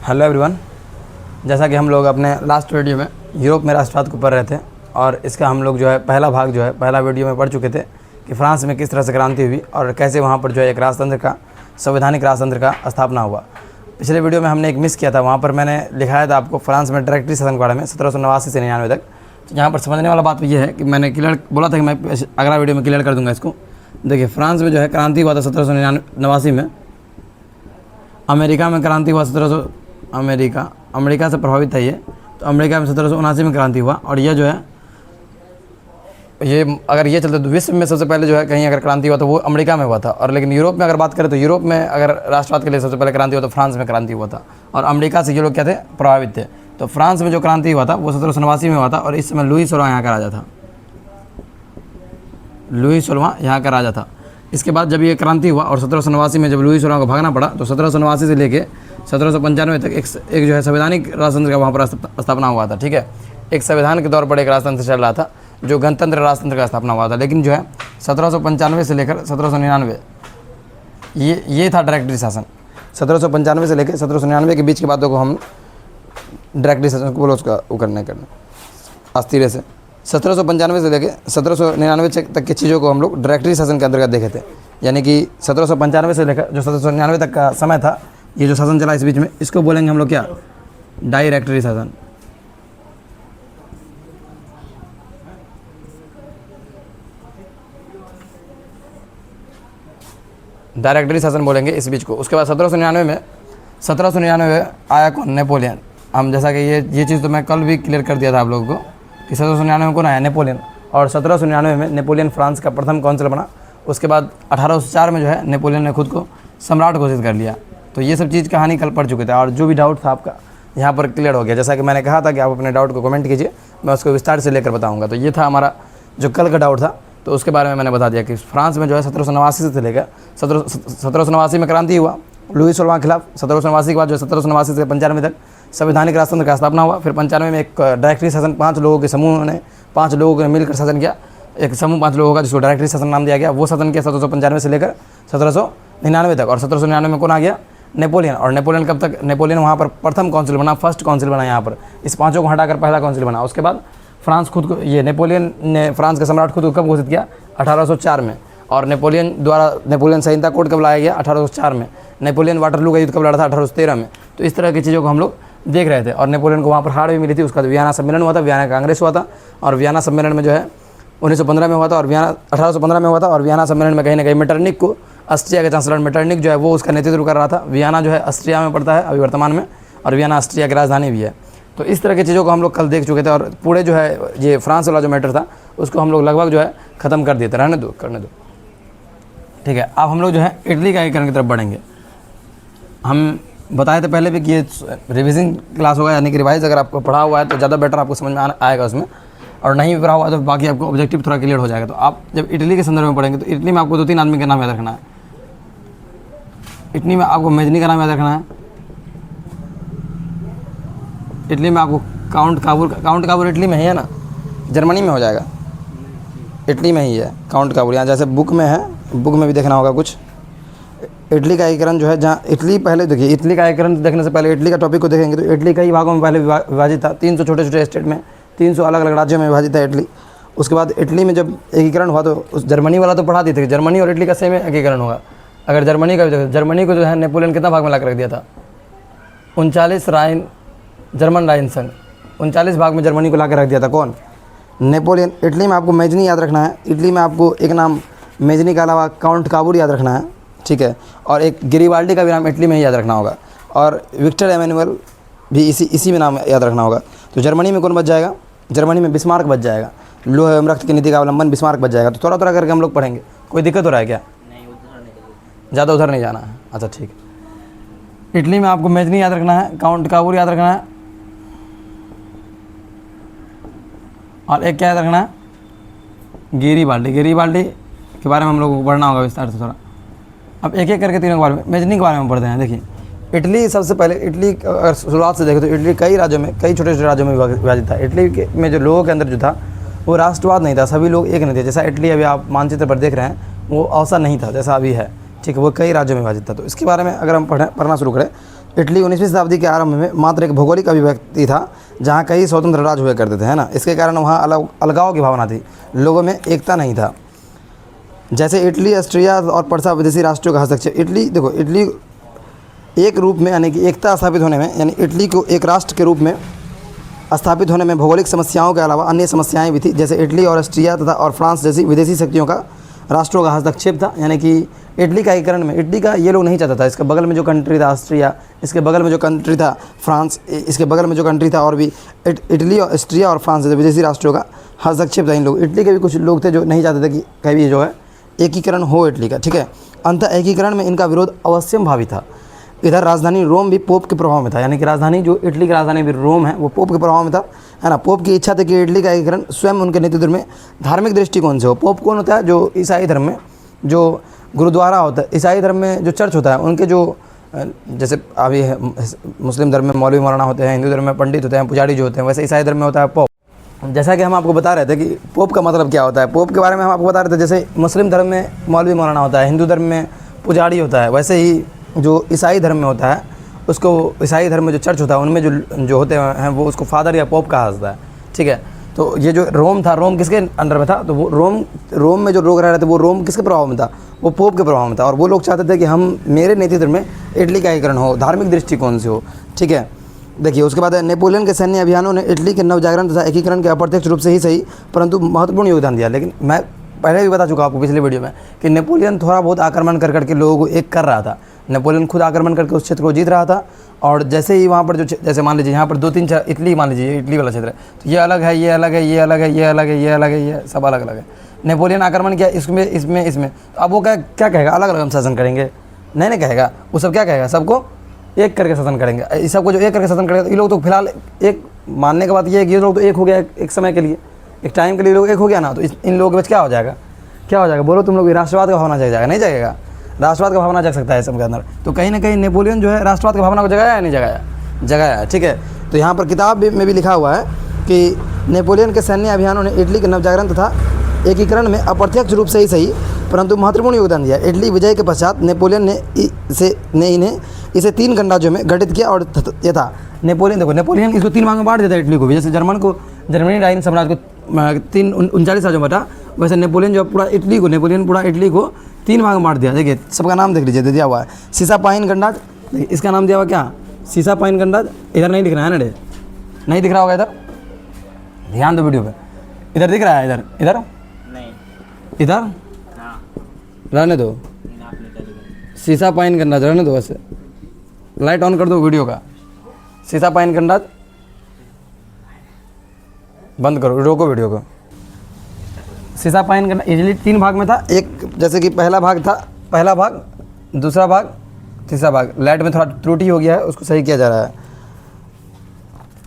Hello everyone. जैसा कि हम लोग अपने लास्ट वीडियो में यूरोप में राष्ट्रवाद को पढ़ रहे थे और इसका हम लोग जो है पहला वीडियो में पढ़ चुके थे कि फ्रांस में किस तरह से क्रांति हुई और कैसे वहाँ पर जो है एक राजतंत्र का संवैधानिक राजतंत्र का स्थापना हुआ। पिछले वीडियो में हमने एक मिस किया था, वहाँ पर मैंने लिखाया था आपको फ्रांस में डायरेक्टरी शासन के बारे में 1789 से 99 तक। तो यहाँ पर समझने वाला बात ये है कि मैंने क्लियर बोला था कि मैं अगला वीडियो में क्लियर कर दूँगा इसको। देखिए, फ्रांस में जो है क्रांति हुआ था 1789 में। अमेरिका में क्रांति हुआ अमेरिका से प्रभावित था ये, तो अमेरिका में 1779 में क्रांति हुआ। और ये जो है अगर ये चलते तो विश्व में सबसे पहले जो है कहीं अगर क्रांति हुआ तो वो अमेरिका में हुआ था। और लेकिन यूरोप में अगर बात करें तो यूरोप में अगर राष्ट्रवाद के लिए सबसे पहले क्रांति हुआ तो फ्रांस में क्रांति हुआ था और अमेरिका से ये लोग क्या थे, प्रभावित थे। तो फ्रांस में जो क्रांति हुआ था वो 1789 में हुआ था और इस समय लुई 16वां यहाँ का राजा था। लुई 16वां यहाँ का राजा था। इसके बाद जब ये क्रांति हुआ और 1789 में जब लुई 16वां को भागना पड़ा तो 1789 से लेके 1795 तक एक जो है संवैधानिक राजतंत्र का वहाँ पर स्थापना हुआ था। ठीक है, एक संविधान के तौर पर एक राजतंत्र चल रहा था जो गणतंत्र राजतंत्र का स्थापना हुआ था। लेकिन जो है 1795 से लेकर 1799 ये था डायरेक्टरी शासन। 1795 से लेकर 1799 के बीच की बातों को हम डायरेक्टरी शासन को बोलो उसका वो करने अस्थिर से 1795 से लेकर 1799 तक की चीज़ों को हम लोग डायरेक्टरी शासन के अंतर्गत देखे थे। यानी कि 1795 से लेकर जो 1799 तक का समय था, ये जो शासन चला इस बीच में, इसको बोलेंगे हम लोग क्या, डायरेक्टरी शासन। डायरेक्टरी शासन बोलेंगे इस बीच को। उसके बाद 1799 आया कौन, नेपोलियन। हम जैसा कि ये चीज़ तो मैं कल भी क्लियर कर दिया था आप लोगों को कि 1799 में कौन आया, नेपोलियन। और 1799 में नेपोलियन फ्रांस का प्रथम काउंसिल बना। उसके बाद 1804 में जो है नेपोलियन ने खुद को सम्राट घोषित कर लिया। तो ये सब चीज़ कहानी कल पढ़ चुके थे और जो भी डाउट था आपका यहाँ पर क्लियर हो गया। जैसा कि मैंने कहा था कि आप अपने डाउट को कमेंट कीजिए, मैं उसको विस्तार से लेकर बताऊँगा। तो ये था हमारा जो कल का डाउट था, तो उसके बारे में मैंने बता दिया कि फ्रांस में जो है 1789 से लेकर 1789 में क्रांति हुआ लुई 16वां के खिलाफ। 1789 के बाद जो 1789 से 95 तक संवैधानिक राजतंत्र का स्थापना हुआ। फिर 95 में एक डायरेक्टरी शासन 5 लोगों के समूह ने 5 लोगों ने मिलकर शासन किया, एक समूह 5 लोगों का जिसको डायरेक्टरी शासन नाम दिया गया। वो शासन किया 1795 से लेकर 1799 तक। और 1799 में कौन आ गया, नेपोलियन। और नेपोलियन कब तक, नेपोलियन वहाँ पर प्रथम काउंसिल बना, फर्स्ट काउंसिल बना यहाँ पर। इस 5 को हटाकर पहला काउंसिल बना। उसके बाद फ्रांस खुद को, ये नेपोलियन ने फ्रांस का सम्राट खुद को कब घोषित किया, 1804 में। और नेपोलियन संहिता कोड कब लाया गया, 1804 में। नेपोलियन वाटरलू का युद्ध कब लड़ा था, 1813 में। तो इस तरह की चीज़ों को हम लोग देख रहे थे। और नेपोलियन को वहाँ पर हार भी मिली थी। उसका वियना सम्मेलन हुआ था, वियना कांग्रेस हुआ था। और वियना सम्मेलन में जो है 1915 में हुआ था और 1815 में हुआ था। और वियना सम्मेलन में कहीं ना कहीं मेटरनिक को, ऑस्ट्रिया के चांसलर मेटरनिक जो है वो उसका नेतृत्व कर रहा था। वियना जो है ऑस्ट्रिया में पड़ता है अभी वर्तमान में, और वियना ऑस्ट्रिया की राजधानी भी है। तो इस तरह की चीज़ों को हम लोग कल देख चुके थे। और पूरे जो है ये फ्रांस वाला जो मैटर था उसको हम लोग लगभग जो है ख़त्म कर दिए थे। रहने दो, करने दो, ठीक है। अब हम लोग जो है इटली का एकीकरण की तरफ बढ़ेंगे। हम बताए थे पहले भी कि ये रिविजन क्लास होगा, यानी कि रिवाइज अगर आपको पढ़ा हुआ है तो ज़्यादा बेटर आपको समझ में आएगा उसमें, और नहीं भी पढ़ा हुआ है तो बाकी आपको ऑब्जेक्टिव थोड़ा क्लियर हो जाएगा। तो आप जब इटली के संदर्भ में पढ़ेंगे तो इटली में आपको 2-3 आदमी का नाम याद रखना है। इटली में आपको मेजनी का नाम याद रखना है। इटली में आपको काउंट काबूल इटली में ही है ना, जर्मनी में हो जाएगा, इटली में ही है काउंट काबूल। यहाँ जैसे बुक में है, बुक में भी देखना होगा कुछ। इटली का एकीकरण जो है, जहाँ इटली पहले देखिए, इटली का एकीकरण देखने से पहले इटली का टॉपिक को देखेंगे तो इटली कई भागों में पहले विभाजित था। 300 छोटे छोटे स्टेट में, 300 अलग अलग राज्यों में विभाजित था इटली। उसके बाद इटली में जब एकीकरण हुआ तो उस जर्मनी वाला तो पढ़ा दिए थे, जर्मनी और इटली का सेम एकीकरण होगा। अगर जर्मनी को जो है नेपोलियन कितना भाग में ला कर रख दिया था, 39 जर्मन राइन संघ, 39 भाग में जर्मनी को ला कर रख दिया था। कौन, नेपोलियन। इटली में आपको मेजनी याद रखना है। इटली में आपको एक नाम मेजनी के अलावा काउंट काबूल याद रखना है, ठीक है। और एक गिरिबाल्डी का भी नाम इटली में ही याद रखना होगा। और विक्टर एमेनुअल भी इसी में नाम याद रखना होगा। तो जर्मनी में कौन बच जाएगा, जर्मनी में बिस्मार्क बच जाएगा। लोहे एवं रक्त की नीति का अवलंबन बिस्मार्क बच जाएगा। तो थोड़ा थोड़ा करके हम लोग पढ़ेंगे। कोई दिक्कत हो रहा है क्या, ज़्यादा उधर नहीं जाना है, अच्छा ठीक है। इटली में आपको मेजनी याद रखना है, काउंट काबूल याद रखना है, और एक क्या याद रखना है, गिरिबाल्डी के बारे में हम लोग को पढ़ना होगा विस्तार से थोड़ा। अब एक एक करके तीनों के बारे में, मेजनी के बारे में पढ़ते हैं। देखिए, इटली सबसे पहले, इटली अगर शुरुआत से देखें तो इटली कई राज्यों में, कई छोटे छोटे राज्यों में विभाजित था। इटली में जो लोगों के अंदर जो था वो राष्ट्रवाद नहीं था, सभी लोग एक नहीं थे। जैसा इटली अभी आप मानचित्र पर देख रहे हैं वो ऐसा नहीं था जैसा अभी है, ठीक है। वो कई राज्यों में विभाजित था। तो इसके बारे में अगर हम पढ़ना शुरू करें इटली 19वीं शताब्दी के आरंभ में मात्र एक भौगोलिक अभिव्यक्ति था जहाँ कई स्वतंत्र राज्य हुए करते थे, है ना। इसके कारण वहाँ अलगाव की भावना थी, लोगों में एकता नहीं था। जैसे इटली, ऑस्ट्रिया और पर्सा विदेशी राष्ट्रों का हस्तक्षेप। इटली देखो, इटली एक रूप में यानी कि एकता स्थापित होने में, यानी इटली को एक राष्ट्र के रूप में स्थापित होने में भौगोलिक समस्याओं के अलावा अन्य समस्याएं भी थी, जैसे इटली और ऑस्ट्रिया तथा और फ्रांस जैसी विदेशी शक्तियों का राष्ट्रों का हस्तक्षेप था। यानी कि इटली का एकीकरण में, इटली का ये लोग नहीं चाहता था, इसके बगल में जो कंट्री था ऑस्ट्रिया, इसके बगल में जो कंट्री था फ्रांस, इसके बगल में जो कंट्री था और भी इटली और ऑस्ट्रिया और फ्रांस जैसे विदेशी राष्ट्रों का हस्तक्षेप था इन लोग। इटली के भी कुछ लोग थे जो नहीं चाहते थे कि कभी जो है एकीकरण हो इटली का, ठीक है। अंततः एकीकरण में इनका विरोध अवश्यम भावी था। इधर राजधानी रोम भी पोप के प्रभाव में था, यानी कि राजधानी जो इटली की राजधानी भी रोम है वो पोप के प्रभाव में था, है ना। पोप की इच्छा थी कि इटली का एकीकरण स्वयं उनके नेतृत्व में धार्मिक दृष्टिकोण से हो। पोप कौन होता है? जो ईसाई धर्म में जो गुरुद्वारा होता है, ईसाई धर्म में जो चर्च होता है, उनके जो जैसे अभी मुस्लिम धर्म में मौलवी मौलाना होते हैं, हिंदू धर्म में पंडित होते हैं, पुजारी जो होते हैं, वैसे ईसाई धर्म में होता है पोप। जैसा कि हम आपको बता रहे थे कि पोप का मतलब क्या होता है, पोप के बारे में हम आपको बता रहे थे। जैसे मुस्लिम धर्म में मौलवी मौलाना होता है, हिंदू धर्म में पुजारी होता है, वैसे ही जो ईसाई धर्म में होता है उसको, ईसाई धर्म में जो चर्च होता है उनमें जो होते हैं वो उसको फादर या पोप कहा जाता है, ठीक है। तो ये जो रोम था, रोम किसके अंडर में था? तो वो रोम में जो लोग रह रहे थे वो रोम किसके प्रभाव में था? वो पोप के प्रभाव में था। और वो लोग चाहते थे कि हम, मेरे नेतृत्व में इटली का एकीकरण हो, धार्मिक दृष्टिकोण से हो, ठीक है। देखिए उसके बाद नेपोलियन के सैन्य अभियानों ने इटली के नवजागरण तथा एकीकरण के अप्रत्यक्ष रूप से ही सही परंतु महत्वपूर्ण योगदान दिया। लेकिन मैं पहले भी बता चुका आपको पिछले वीडियो में कि नेपोलियन थोड़ा बहुत आक्रमण कर करके लोगों को एक कर रहा था। नेपोलियन खुद आक्रमण करके उस क्षेत्र को जीत रहा था, और जैसे ही वहाँ पर जो, जैसे मान लीजिए यहाँ पर 2-3 इटली, मान लीजिए इटली वाला क्षेत्र है, तो ये अलग है, ये अलग है, ये अलग है, ये अलग है, ये अलग है, ये सब अलग अलग है। नेपोलियन आक्रमण किया इसमें इसमें इसमें, तो अब वो क्या कहेगा? अलग अलग हम शासन करेंगे? नहीं कहेगा। वो सब क्या कहेगा? सबको एक करके शासन करेंगे। इस सबको जो एक करके शासन करेगा, तो ये लोग तो फिलहाल एक मानने का बात ये है कि ये लोग तो एक हो गया एक समय के लिए, एक टाइम के लिए लोग एक हो गया ना, तो इन लोगों के बीच क्या हो जाएगा? क्या हो जाएगा? बोलो तुम लोग, राष्ट्रवाद का भावना जग जाएगा? नहीं जगेगा। राष्ट्रवाद का भावना जग सकता है सबके अंदर। तो कहीं ना कहीं नेपोलियन जो है राष्ट्रवाद की भावना को जगाया या नहीं जगाया? जगाया, ठीक है। तो यहाँ पर किताब में भी लिखा हुआ है कि नेपोलियन के सैन्य अभियानों ने इटली के नवजागरण तथा एकीकरण में अप्रत्यक्ष रूप से ही सही परंतु महत्वपूर्ण योगदान दिया। इटली विजय के पश्चात नेपोलियन ने इन्हें इसे 3 गणराज्यों में गठित किया और यथा नेपोलियन, देखो नेपोलियन इसको 3 भाग में बांट देता है इटली को भी। जैसे जर्मनी राइन साम्राज्य को 39 राज्यों में बांटा, वैसे नेपोलियन जो नेपोलियन पूरा इटली को 3 भाग में बांट दिया। देखिए सबका नाम देख लीजिए, दिया हुआ है सीसापाइन गणराज्य, इसका नाम दिया हुआ क्या? सीसापाइन गणराज्य। इधर नहीं दिख रहा है ना? नहीं दिख रहा होगा इधर, ध्यान दो वीडियो पे। इधर दिख रहा है? इधर नहीं, इधर रहने दो, सीसापाइन गणराज्य रहने दो। वैसे लाइट ऑन कर दो वीडियो का। सीसापाइन गणराज्य बंद करो, रोको वीडियो को। सीसापाइन गणराज्य इटली 3 भाग में था। एक जैसे कि पहला भाग, दूसरा भाग, तीसरा भाग। लाइट में थोड़ा त्रुटि हो गया है, उसको सही किया जा रहा है।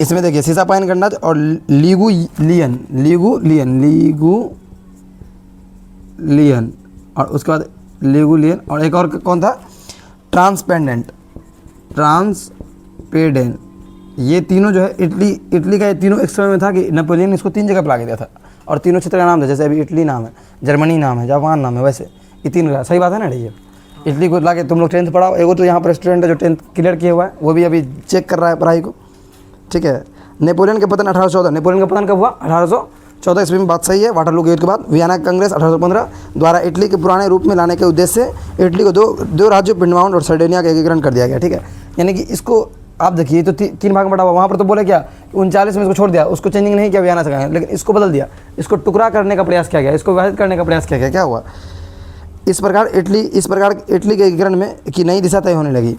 इसमें देखिए सीसापाइन गणराज्य और लीगुलियन और उसके बाद लीगुलियन, और एक और कौन था? ट्रांसपेंडेंट। ये तीनों जो है इटली का, ये तीनों एक समय में था कि नेपोलियन इसको 3 जगह पर ला के दिया था, और तीनों क्षेत्र का नाम था। जैसे अभी इटली नाम है, जर्मनी नाम है, जापान नाम है, वैसे ये 3 सही बात है ना? ये इटली को ला के तुम लोग 10th पढ़ाओ। एगो तो यहाँ पर स्टूडेंट है जो 10th क्लियर किया हुआ है, वो भी अभी चेक कर रहा है पढ़ाई को, ठीक है। नेपोलियन के पतन 1814, नेपोलियन का पतन कब हुआ? 1814 ईस्वी में। बात सही है। वाटरलू के युद्ध के बाद वियना कांग्रेस 1815 द्वारा इटली के पुराने रूप में लाने के उद्देश्य से इटली को दो राज्यों पिंडमाउंट और सर्डेनिया का एकीकरण कर दिया गया, ठीक है। यानी कि इसको आप देखिए तो 3 भाग में बटा हुआ। वहाँ पर तो बोले क्या 39 में इसको छोड़ दिया, उसको चेंजिंग नहीं किया वियना से, लेकिन इसको बदल दिया, इसको टुकड़ा करने का प्रयास किया गया, इसको विभाजित करने का प्रयास किया गया। क्या हुआ? इस प्रकार इटली के एकीकरण में की नई दिशा तय होने लगी।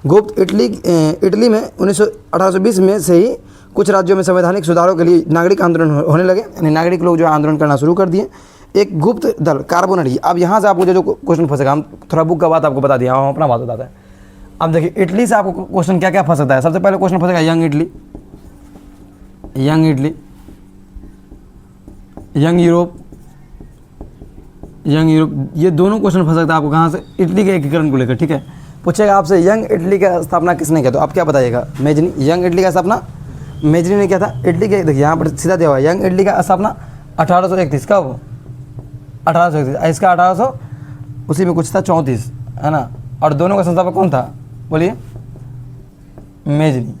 गुप्त इटली में 1820 में से ही कुछ राज्यों में संवैधानिक सुधारों के लिए नागरिक आंदोलन होने लगे, यानी नागरिक लोग जो आंदोलन करना शुरू कर दिए। एक गुप्त दल कार्बोनेट। अब यहाँ से आपको जो क्वेश्चन फंसेगा, हम थोड़ा बुक का बात आपको बता दिया, हम अपना बात बताते हैं। अब देखिए इटली से आपको क्वेश्चन क्या क्या फंस सकता है। सबसे पहले क्वेश्चन फंसेगा यंग इटली, यंग यूरोप, ये दोनों क्वेश्चन फंस सकता है आपको। कहाँ से? इटली के एकीकरण को लेकर, ठीक है। पूछेगा आपसे यंग इटली का स्थापना किसने किया, तो आप क्या बताइएगा? मेजनी। यंग इटली का स्थापना मेजनी ने किया था। इटली के देखिए यहाँ पर सीधा दिया हुआ है, यंग इटली का स्थापना 1831 का, वो 1831, इसका 1800 उसी में कुछ था 34, है ना। और दोनों का संस्थापक कौन था? बोलिए। मेजनी।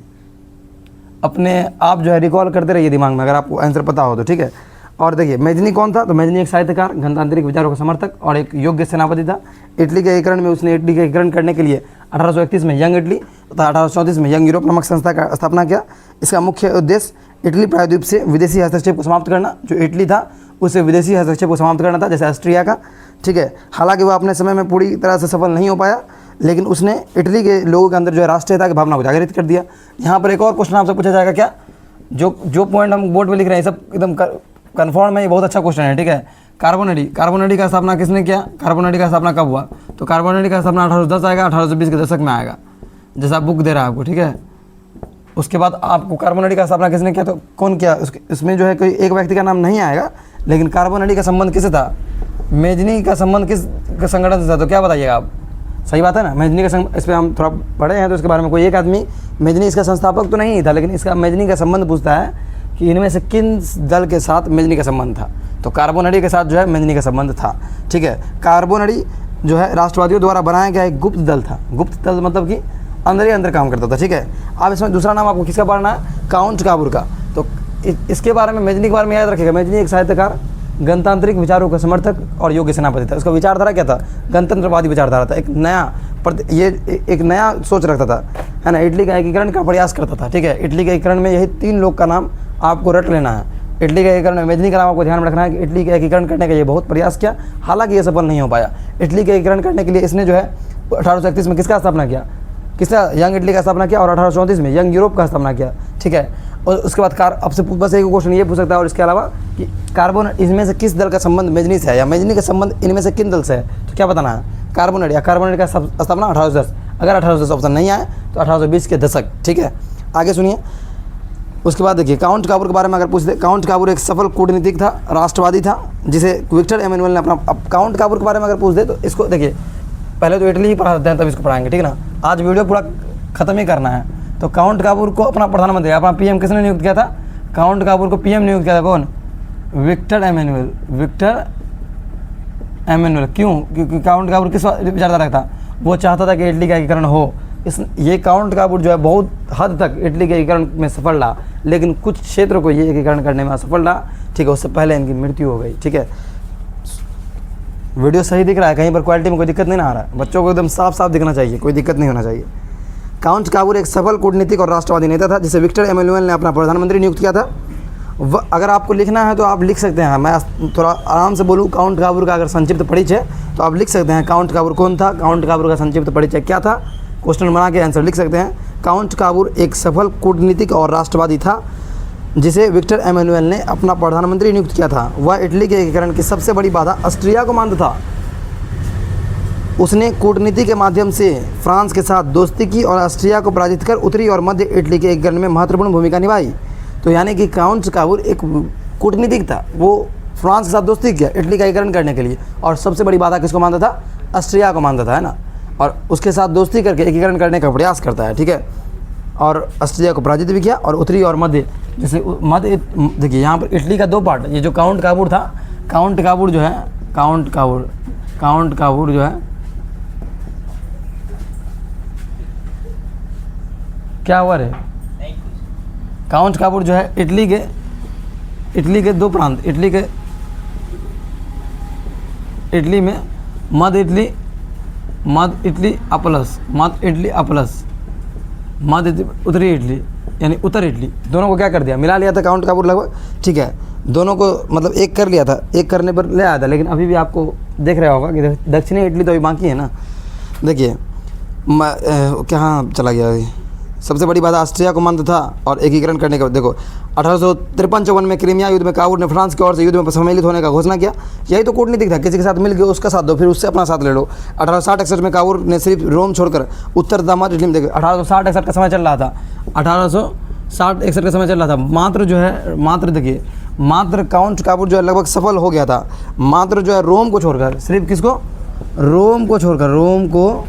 अपने आप जो है रिकॉल करते रहिए दिमाग में अगर आपको आंसर पता हो तो, ठीक है। और देखिए मेजनी कौन था, तो मेजनी एक साहित्यकार, गणतांत्रिक विचारों का समर्थक और एक योग्य सेनापति था। इटली के एकीकरण में उसने इटली के एकीकरण करने के लिए 1831 में यंग इटली तथा 1834 में यंग यूरोप नामक संस्था का स्थापना किया। इसका मुख्य उद्देश्य इटली प्रायद्वीप से विदेशी हस्तक्षेप को समाप्त करना, जो इटली था उसे विदेशी हस्तक्षेप को समाप्त करना था, जैसे ऑस्ट्रिया का, ठीक है। हालांकि वह अपने समय में पूरी तरह से सफल नहीं हो पाया, लेकिन उसने इटली के लोगों के अंदर जो है राष्ट्रीयता की भावना को जागृत कर दिया। यहाँ पर एक और क्वेश्चन आपसे पूछा जाएगा, क्या जो पॉइंट हम बोर्ड पे लिख रहे हैं सब एकदम कन्फर्म है, ये बहुत अच्छा क्वेश्चन है, ठीक है। कार्बोनेडी का स्थापना किसने किया, कार्बोनेडी का स्थापना कब हुआ, तो कार्बोनेडी का स्थापना 1810 आएगा, 1820 के दशक में आएगा, जैसा बुक दे रहा है आपको, ठीक है। उसके बाद आपको कार्बोनेडी का स्थापना किसने किया, तो कौन किया, इसमें जो है कोई एक व्यक्ति का नाम नहीं आएगा, लेकिन कार्बोनेडी का संबंध किससे था, मेजनी का संबंध किस संगठन से था, तो क्या बताइएगा आप, सही बात है ना। मेजनी का इस पर हम थोड़ा पढ़े हैं तो इसके बारे में कोई एक आदमी, मेजनी इसका संस्थापक तो नहीं था, लेकिन इसका मेजनी का संबंध पूछता है कि इनमें से किन दल के साथ मेजनी का संबंध था, तो कार्बोनेडी के साथ जो है मेजनी का संबंध था, ठीक है। कार्बोनेडी जो है राष्ट्रवादियों द्वारा बनाया गया एक गुप्त दल था। गुप्त दल मतलब कि अंदर ही अंदर काम करता था, ठीक है। अब इसमें दूसरा नाम आपको किसका पढ़ना है, काउंट काबूर का। तो इसके बारे में, मेजनी के बारे में याद रखिएगा, मेजनी एक साहित्यकार, गणतांत्रिक विचारों का समर्थक और योग्य सेनापति था। उसका विचारधारा क्या था, गणतंत्रवादी विचारधारा था। एक नया सोच रखता था, है ना। इटली का एकीकरण का प्रयास करता था, ठीक है। इटली के एकीकरण में यही 3 लोग का नाम आपको रट लेना है। इटली के एकीकरण में मेजनी का नाम आपको ध्यान में रखना है कि इटली के एकीकरण करने का ये बहुत प्रयास किया, हालांकि ये सफल नहीं हो पाया। इटली के एकीकरण करने के लिए इसने जो है 1831 में किसका स्थापना किया, किसका, यंग इटली का स्थापना किया, और 1834 में यंग यूरोप का स्थापना किया, ठीक है। और उसके बाद आपसे बस एक क्वेश्चन ये पूछ सकता है, और इसके अलावा कि कार्बन इसमें से किस दल का संबंध मेजनी से है, या मेजनी का संबंध इनमें से किन दल से है, तो क्या बताना है, कार्बोनेड का स्थापना 1810। अगर 1810 ऑप्शन नहीं आए तो 1820 के दशक, ठीक है। आगे सुनिए। उसके बाद देखिए काउंट काबूर के बारे में अगर पूछ दे, काउंट काबूर एक सफल कूटनीतिक था, राष्ट्रवादी था, जिसे विक्टर एमेनुअल ने अपना। अब काउंट काबूर के बारे में अगर पूछ दे तो इसको देखिए, पहले तो इटली ही पढ़ाते हैं तब इसको पढ़ाएंगे, ठीक है ना। आज वीडियो पूरा ख़त्म ही करना है। तो काउंट काबूर को अपना प्रधानमंत्री, अपना पीएम किसने नियुक्त किया था, काउंट काबूर को पीएम नियुक्त किया था कौन, विक्टर एमेनुअल। क्यों, क्योंकि काउंट काबूर किस विचारधारा था, वो चाहता था कि इटली का एकीकरण हो। ये काउंट काबूर जो है बहुत हद तक इटली के एकीकरण में सफल रहा, लेकिन कुछ क्षेत्रों को ये एकीकरण करने में असफल रहा, ठीक है। उससे पहले इनकी मृत्यु हो गई, ठीक है। वीडियो सही दिख रहा है, कहीं पर क्वालिटी में कोई दिक्कत नहीं ना आ रहा है, बच्चों को एकदम साफ साफ दिखना चाहिए, कोई दिक्कत नहीं होना चाहिए। काउंट काबूर एक सफल कूटनीतिक और राष्ट्रवादी नेता था, जिसे विक्टर एमेनुअल ने अपना प्रधानमंत्री नियुक्त किया था। अगर आपको लिखना है तो आप लिख सकते हैं, मैं थोड़ा आराम से बोलूँ। काउंट काबूर का अगर संक्षिप्त परिचय तो आप लिख सकते हैं, काउंट काबूर कौन था, काउंट काबूर का संक्षिप्त परिचय क्या था, क्वेश्चन बना के आंसर लिख सकते हैं। काउंट काबूर एक सफल कूटनीतिक और राष्ट्रवादी था, जिसे विक्टर एमेनुअल ने अपना प्रधानमंत्री नियुक्त किया था। वह इटली के एकीकरण की सबसे बड़ी बाधा ऑस्ट्रिया को मानता था। उसने कूटनीति के माध्यम से फ्रांस के साथ दोस्ती की और ऑस्ट्रिया को पराजित कर उत्तरी और मध्य इटली के एकीकरण में महत्वपूर्ण भूमिका निभाई। तो यानी कि काउंट काबूर एक कूटनीतिक था, वो फ्रांस के साथ दोस्ती किया इटली का एकीकरण करने के लिए, और सबसे बड़ी बाधा किसको मानता था, ऑस्ट्रिया को मानता था, है ना। और उसके साथ दोस्ती करके एकीकरण करने का प्रयास करता है, ठीक है। और ऑस्ट्रिया को पराजित भी किया, और उत्तरी और मध्य, जैसे मध्य, देखिए यहाँ पर इटली का 2 पार्ट, ये जो काउंट काबूर था, काउंट काबूर जो है, काउंट काबूर जो है क्या हुआ रे, काउंट काबूर जो है इटली के 2 प्रांत, इटली में मध्य इटली अपलस, उत्तरी इटली यानी उत्तर इटली, दोनों को क्या कर दिया, मिला लिया था काउंट काबूर लगभग, ठीक है। दोनों को मतलब एक कर लिया था, एक करने पर ले आया था, लेकिन अभी भी आपको देख रहा होगा कि दक्षिणी इटली तो अभी बाकी है ना। देखिए कहाँ चला गया अभी, सबसे बड़ी बात ऑस्ट्रिया को मानता था और एकीकरण करने का। देखो 1853-54 में क्रीमिया युद्ध में काबूर ने फ्रांस की ओर से युद्ध में सम्मिलित होने का घोषणा किया। यही तो कूटनीतिक था, किसी के साथ मिल गए उसका साथ दो, फिर उससे अपना साथ ले लो। 1860-61 में काबूर ने सिर्फ रोम छोड़कर उत्तर दामाद इटली में, देखो 1860-61 का समय चल रहा था, 1860-61 का समय चल रहा था, मात्र देखिए मात्र काउंट काबूर जो है लगभग सफल हो गया था, मात्र जो है रोम को छोड़कर, सिर्फ किसको, रोम को छोड़कर, रोम को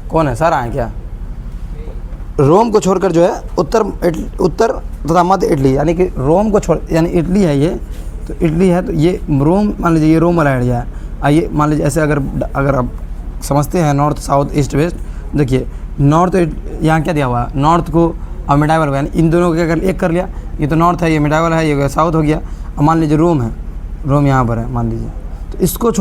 कौन है सर आए क्या, रोम को छोड़कर जो है उत्तर तथा मध्य इटली, यानी कि रोम को छोड़, यानी इटली है ये, तो इटली है तो ये रोम, मान लीजिए ये रोम वाला एरिया है, आइए मान लीजिए ऐसे अगर आप समझते हैं नॉर्थ साउथ ईस्ट वेस्ट, देखिए नॉर्थ यहाँ क्या दिया हुआ है, नॉर्थ को और मिडाइवल को, यानी इन दोनों को अगर एक कर लिया, ये तो नॉर्थ है, ये मिडाइवल है, ये साउथ हो गया। अब मान लीजिए रोम है, रोम यहाँ पर है मान लीजिए, तो इसको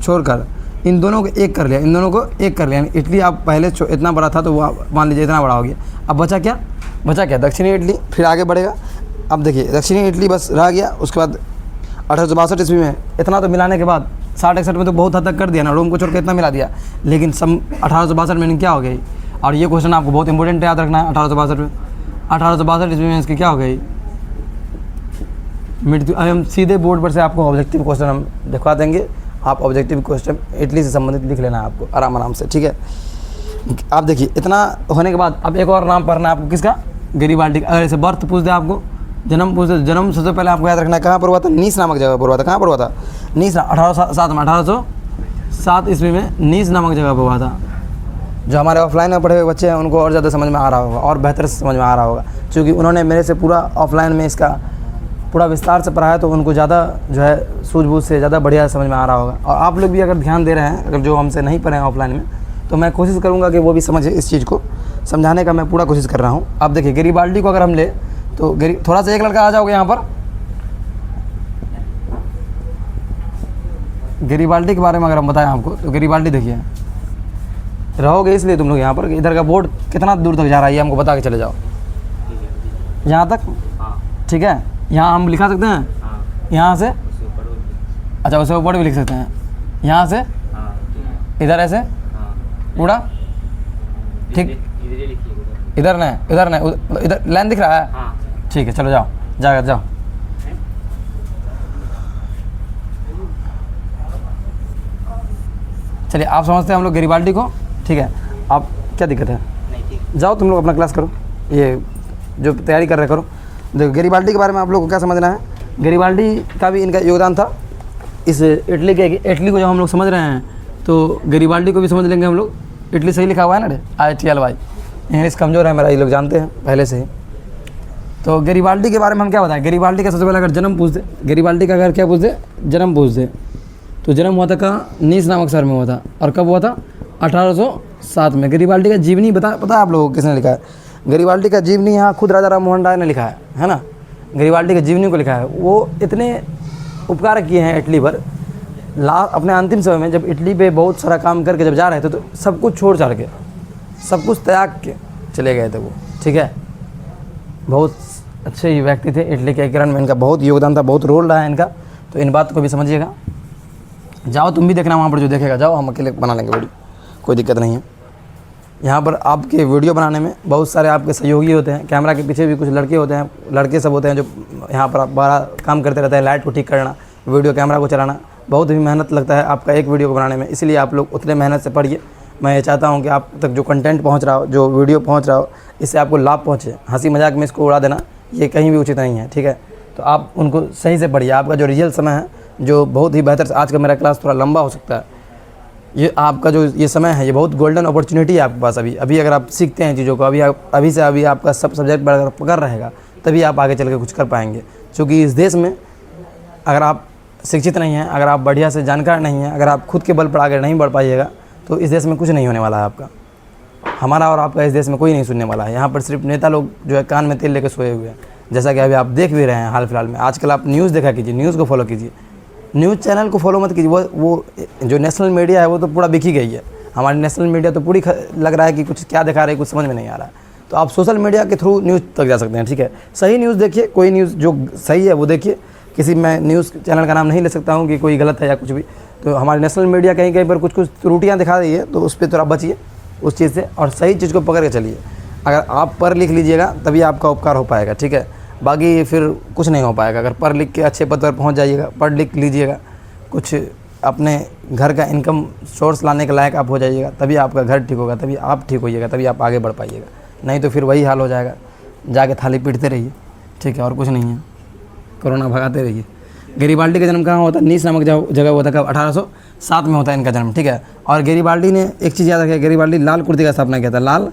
छोड़कर इन दोनों को एक कर लिया, इन दोनों को एक कर लिया, यानी इटली आप पहले इतना बड़ा था तो वो मान लीजिए इतना बड़ा हो गया। अब बचा क्या दक्षिणी इटली, फिर आगे बढ़ेगा। अब देखिए दक्षिणी इटली बस रह गया। उसके बाद 1862 ईस्वी में इतना तो मिलाने के बाद 60-61 में तो बहुत हद तक कर दिया ना, रोम को छोड़ के इतना मिला दिया, लेकिन 1862 में क्या हो गई। और ये क्वेश्चन आपको बहुत इंपॉर्टेंट याद रखना है। 1862 ईस्वी में इसकी क्या हो गई, मृत्यु। हम सीधे बोर्ड पर से आपको ऑब्जेक्टिव क्वेश्चन हम दिखवा देंगे, आप ऑब्जेक्टिव क्वेश्चन इटली से संबंधित लिख लेना है आपको आराम से, ठीक है। आप देखिए इतना होने के बाद अब एक और नाम पढ़ना है आपको, किसका, गैरीबाल्डी। अगर ऐसे बर्थ पूछ दे आपको, जन्म पूछ दे, जन्म सबसे पहले आपको याद रखना है कहाँ पर हुआ था, नीस नामक जगह पर हुआ था। कहाँ पर हुआ था, नीस, 1807 ईस्वी में नीस नामक जगह पर हुआ था। जो हमारे ऑफलाइन में पढ़े हुए बच्चे हैं उनको और ज़्यादा समझ में आ रहा होगा और बेहतर से समझ में आ रहा होगा, क्योंकि उन्होंने मेरे से पूरा ऑफलाइन में इसका पूरा विस्तार से पढ़ा है, तो उनको ज़्यादा जो है सूझबूझ से ज़्यादा बढ़िया समझ में आ रहा होगा। और आप लोग भी अगर ध्यान दे रहे हैं, अगर जो हमसे नहीं पढ़े हैं ऑफलाइन में, तो मैं कोशिश करूँगा कि वो भी समझे, इस चीज़ को समझाने का मैं पूरा कोशिश कर रहा हूँ। अब देखिए गैरीबाल्डी को अगर हम ले तो थोड़ा सा एक लड़का आ जाओगे यहाँ पर, गैरीबाल्डी के बारे में अगर हम बताएं आपको, तो गैरीबाल्डी देखिए, रहोगे इसलिए तुम लोग यहाँ पर, इधर का बोर्ड कितना दूर तक जा रहा है ये हमको बता के चले जाओ, यहाँ तक, ठीक है। यहाँ हम लिखा सकते हैं, यहाँ से, अच्छा उसे ऊपर भी लिख सकते हैं, यहाँ से इधर ऐसे पूरा, ठीक, इधर नहीं, इधर लाइन दिख रहा है, ठीक है, चलो जाओ, जाओ। चलिए आप समझते हैं हम लोग गैरीबाल्डी को, ठीक है। आप क्या दिक्कत है, जाओ तुम लोग अपना क्लास करो, ये जो तैयारी कर रहे करो। देखो गैरीबाल्डी के बारे में आप लोग को क्या समझना है, गैरीबाल्डी का भी इनका योगदान था इस इटली को जब हम लोग समझ रहे हैं, तो गैरीबाल्डी को भी समझ लेंगे हम लोग। इटली सही लिखा हुआ है ना, ITLY, इंग्लिश कमज़ोर है मेरा, ये लोग जानते हैं पहले से ही। तो गैरीबाल्डी के बारे में हम क्या बताएं, गैरीबाल्डी का सबसे पहले अगर जन्म पूछ दे, गैरीबाल्डी का अगर क्या पूछ दे, जन्म पूछ दे, तो जन्म हुआ था कहाँ, नीस नामक शहर में हुआ था। और कब हुआ था, 1807 में। गैरीबाल्डी का जीवनी पता है आप लोगों को किसने लिखा है, गैरीबाल्डी का जीवनी यहाँ खुद राजा राम मोहन राय ने लिखा है ना, गैरीबाल्डी के जीवनी को लिखा है। वो इतने उपकार किए हैं इटली पर, अपने अंतिम समय में जब इटली पे बहुत सारा काम करके जब जा रहे थे, तो सब कुछ छोड़ छाड़ के, सब कुछ त्याग के चले गए थे वो, ठीक है। बहुत अच्छे ही व्यक्ति थे, इटली के एकीकरण में इनका बहुत योगदान था, बहुत रोल रहा है इनका, तो इन बात को भी समझिएगा। जाओ तुम भी देखना वहाँ पर, जो देखेगा जाओ, हम अकेले बना लेंगे वीडियो, कोई दिक्कत नहीं है। यहाँ पर आपके वीडियो बनाने में बहुत सारे आपके सहयोगी होते हैं, कैमरा के पीछे भी कुछ लड़के होते हैं, लड़के सब होते हैं जो यहाँ पर बड़ा काम करते रहते हैं, लाइट को ठीक करना, वीडियो कैमरा को चलाना, बहुत ही मेहनत लगता है आपका एक वीडियो को बनाने में। इसलिए आप लोग उतने मेहनत से पढ़िए। मैं ये चाहता हूँ कि आप तक जो कंटेंट पहुँच रहा हो, जो वीडियो पहुँच रहा हो, इससे आपको लाभ पहुँचे। हंसी मजाक में इसको उड़ा देना ये कहीं भी उचित नहीं है, ठीक है। तो आप उनको सही से पढ़िए। आपका जो रियल समय है, जो बहुत ही बेहतर, आज का मेरा क्लास थोड़ा लंबा हो सकता है, ये आपका जो ये समय है, ये बहुत गोल्डन अपॉर्चुनिटी है आपके पास। अभी अगर आप सीखते हैं चीज़ों को, अभी से आपका सब सब्जेक्ट अगर पकड़ रहेगा, तभी आप आगे चल के कुछ कर पाएंगे। क्योंकि इस देश में अगर आप शिक्षित नहीं हैं, अगर आप बढ़िया से जानकार नहीं हैं, अगर आप खुद के बल पर आगे नहीं बढ़ पाइएगा, तो इस देश में कुछ नहीं होने वाला है आपका। हमारा और आपका इस देश में कोई नहीं सुनने वाला है। यहाँ पर सिर्फ नेता लोग जो है कान में तेल लेकर सोए हुए हैं, जैसा कि अभी आप देख भी रहे हैं हाल फिलहाल में। आजकल आप न्यूज़ देखा कीजिए, न्यूज़ को फॉलो कीजिए, न्यूज़ चैनल को फॉलो मत कीजिए। वो जो नेशनल मीडिया है वो तो पूरा बिक ही गई है। हमारी नेशनल मीडिया तो पूरी लग रहा है कि कुछ क्या दिखा रहे हैं, कुछ समझ में नहीं आ रहा है। तो आप सोशल मीडिया के थ्रू न्यूज़ तक जा सकते हैं, ठीक है। सही न्यूज़ देखिए, कोई न्यूज़ जो सही है वो देखिए। किसी मैं न्यूज़ चैनल का नाम नहीं ले सकता हूँ कि कोई गलत है या कुछ भी। तो हमारी नेशनल मीडिया कहीं कहीं पर कुछ त्रुटियाँ दिखा रही है, तो उस पर थोड़ा बचिए उस चीज़ से, और सही चीज़ को पकड़ के चलिए। अगर आप पढ़ लिख लीजिएगा तभी आपका उपकार हो पाएगा, ठीक है। बाकी फिर कुछ नहीं हो पाएगा। अगर पढ़ लिख के अच्छे पद पर पहुँच जाइएगा, पढ़ लिख लीजिएगा, कुछ अपने घर का इनकम सोर्स लाने के लायक आप हो जाइएगा, तभी आपका घर ठीक होगा, तभी आप ठीक होइएगा, तभी आप आगे बढ़ पाइएगा। नहीं तो फिर वही हाल हो जाएगा, जाके थाली पीटते रहिए, ठीक है, और कुछ नहीं है। कोरोना भगाते रहिए। गैरीबाल्डी का जन्म कहाँ होता है, नीस नामक जगह हुआ था, कब, 1807 में होता है इनका जन्म, ठीक है। और गैरीबाल्डी ने एक चीज़ याद रखिए, गैरीबाल्डी लाल कुर्ती का स्थापना किया था। लाल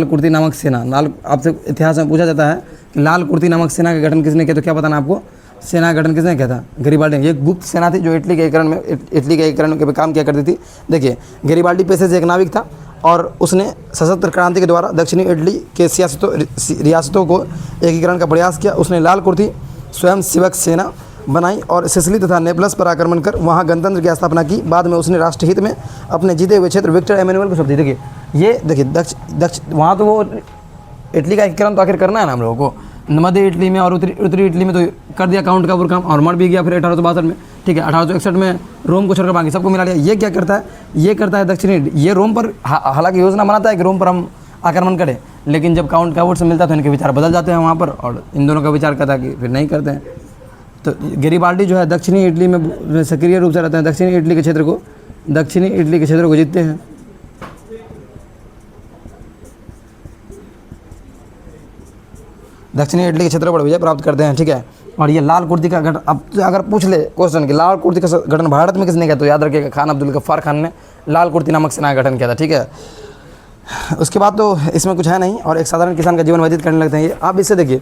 कुर्ती नामक सेना, आपसे इतिहास में पूछा जाता है कि लाल कुर्ती नामक सेना का गठन किसने किया, तो क्या बताना आपको, सेना का गठन किसने किया था? गैरिबाल्डी। ये गुप्त सेना थी जो इटली के एकीकरण में के काम किया करती थी। देखिए गैरिबाल्डी पेशे से एक नाविक था और उसने सशस्त्र क्रांति के द्वारा दक्षिणी इटली के रियासतों को एकीकरण का प्रयास किया। उसने लाल कुर्ती स्वयं सेवक सेना बनाई और सिसिली तथा नेपल्स पर आक्रमण कर वहां गणतंत्र की स्थापना की। बाद में उसने राष्ट्रहित में अपने जीते हुए क्षेत्र विक्टर एमेनुअल को सौंप दी। देखिए ये देखिए दक्ष वहाँ तो वो इटली का एकीकरण तो आखिर करना है ना हम लोगों को। मध्य इटली में और उत्तरी इटली में तो कर दिया काउंट का काम और मर भी गया फिर 1862 में। ठीक है 1861 में रोम को छोड़कर बाकी सबको मिला लिया। ये क्या करता है? ये करता है दक्षिणी, ये रोम पर हालांकि योजना बनाता है कि रोम पर हम आक्रमण करें, लेकिन जब काउंट का वोट से मिलता है तो इनके विचार बदल जाते हैं वहाँ पर और इन दोनों का विचार करता है कि फिर नहीं करते हैं। तो गैरिबाल्डी जो है दक्षिणी इटली में सक्रिय रूप से रहते हैं, दक्षिणी इटली के क्षेत्र को जीतते हैं। दक्षिणी इटली के क्षेत्र पर विजय प्राप्त करते हैं। ठीक है और ये लाल कुर्ती का गठन, अब अगर पूछ ले क्वेश्चन कि लाल कुर्ती का गठन भारत में किसने किया तो याद रखिएगा खान अब्दुल गफ्फार खान ने लाल कुर्ती नामक सेना का गठन किया था। ठीक है उसके बाद तो इसमें कुछ है नहीं और एक साधारण किसान का जीवन व्यतीत करने लगते हैं ये। आप इससे देखिए,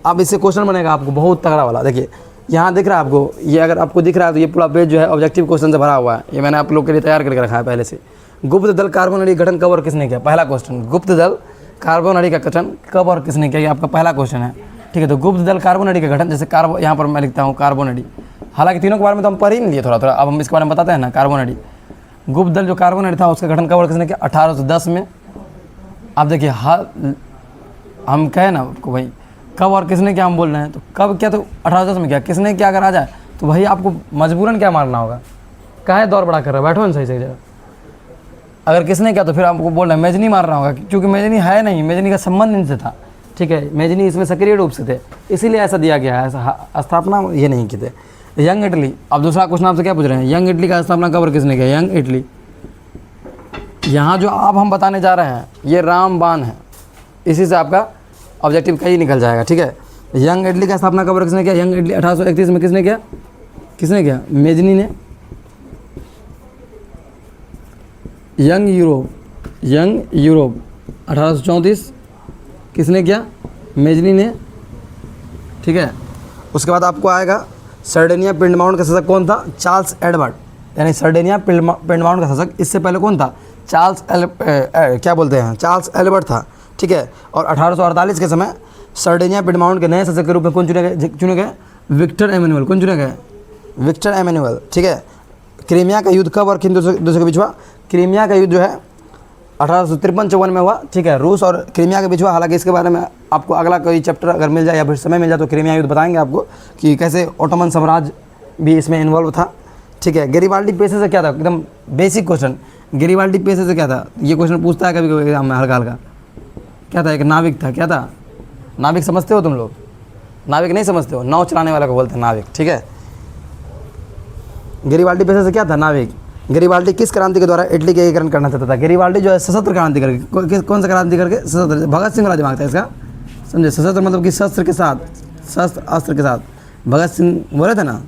अब इससे क्वेश्चन बनेगा आपको बहुत तगड़ा वाला। देखिए यहाँ दिख रहा है आपको, ये अगर आपको दिख रहा है तो ये पूरा पेज जो है ऑब्जेक्टिव क्वेश्चन से भरा हुआ है। ये मैंने आप लोग के लिए तैयार करके रखा है पहले से। गुप्त दल कार्बोनरी गठन कब और किसने किया? पहला क्वेश्चन, गुप्त दल कार्बोनरी का गठन कब और किसने किया? ये आपका पहला क्वेश्चन है। ठीक है तो गुप्त दल कार्बोनरी का गठन, जैसे यहाँ पर मैं लिखता हूँ कार्बोनरी, हालांकि तीनों के बारे में तो हम पढ़ ही नहीं लिए थोड़ा थोड़ा, अब हम इसके बारे में बताते हैं ना। कार्बोनरी गुप्त दल जो कार्बोनरी था उसका गठन कब और किसने किया? 1810 में। आप देखिए हम कहें ना आपको भाई कब और किसने क्या हम बोल रहे हैं, तो कब क्या तो 1810 में क्या, किसने क्या अगर आ जाए तो भाई आपको मजबूरन क्या मारना होगा। काहे दौड़ बड़ा कर रहा है, बैठो ना सही जगह। अगर किसने क्या तो फिर आपको बोल रहे हैं मेजनी मारना होगा, क्योंकि मेजनी है नहीं, मेजनी का संबंध इनसे था। ठीक है मेजनी इसमें सक्रिय रूप से थे, इसीलिए ऐसा दिया गया है, ऐसा स्थापना ये नहीं की थे। यंग इटली, अब दूसरा क्वेश्चन आपसे क्या पूछ रहे हैं, यंग इटली का स्थापना कब और किसने किया? यंग इटली, यहाँ जो आप हम बताने जा रहे हैं ये रामबाण है, इसी से आपका ऑब्जेक्टिव कहीं निकल जाएगा। ठीक है यंग इटली का स्थापना कब और किसने किया? यंग इटली 1831 में किसने किया? मेजनी ने। यंग यूरोप 1834 किसने किया? मेजनी ने। ठीक है उसके बाद आपको आएगा सर्डेनिया पिंडमाउंट का शासक कौन था? चार्ल्स एडवर्ड, यानी सर्डेनिया पिंडमाउंट का शासक इससे पहले कौन था? चार्ल्स एल्बर्ट था। ठीक है और 1848 के समय सर्डेनिया पिंडमाउंट के नए शासक के रूप में कौन चुने गए? Victor Emmanuel. कौन चुने गए? Victor Emmanuel. ठीक है क्रीमिया का युद्ध कब और किन दूसरे के बीच हुआ? क्रीमिया का युद्ध जो है 1853-54 में हुआ। ठीक है रूस और क्रीमिया के बीच हुआ। हालांकि इसके बारे में आपको अगला कोई चैप्टर अगर मिल जाए या फिर समय मिल जाए तो क्रीमिया युद्ध बताएंगे आपको कि कैसे ओटोमन साम्राज्य भी इसमें इन्वॉल्व था। ठीक है गैरिबाल्डी पेशे से क्या था? एकदम बेसिक क्वेश्चन, गैरिबाल्डी पेशे से क्या था? ये क्वेश्चन पूछता है कभी कभी एग्जाम में हल्का हल्का। क्या था? एक नाविक था। क्या था? नाविक समझते हो तुम लोग? नाविक नहीं समझते हो? नाव चलाने वाला को बोलते हैं नाविक। ठीक है गैरिबाल्डी पेशे से क्या था? नाविक। गैरिबाल्डी किस क्रांति के द्वारा इटली के एकीकरण करना चाहता था? गैरिबाल्डी जो है सशस्त्र क्रांति करके, कौन सा क्रांति करके? सशस्त्र। भगत सिंह वाला दिमाग था इसका, समझे? सशस्त्र मतलब कि शस्त्र के साथ, शस्त्र अस्त्र के साथ। भगत सिंह बोले थे ना,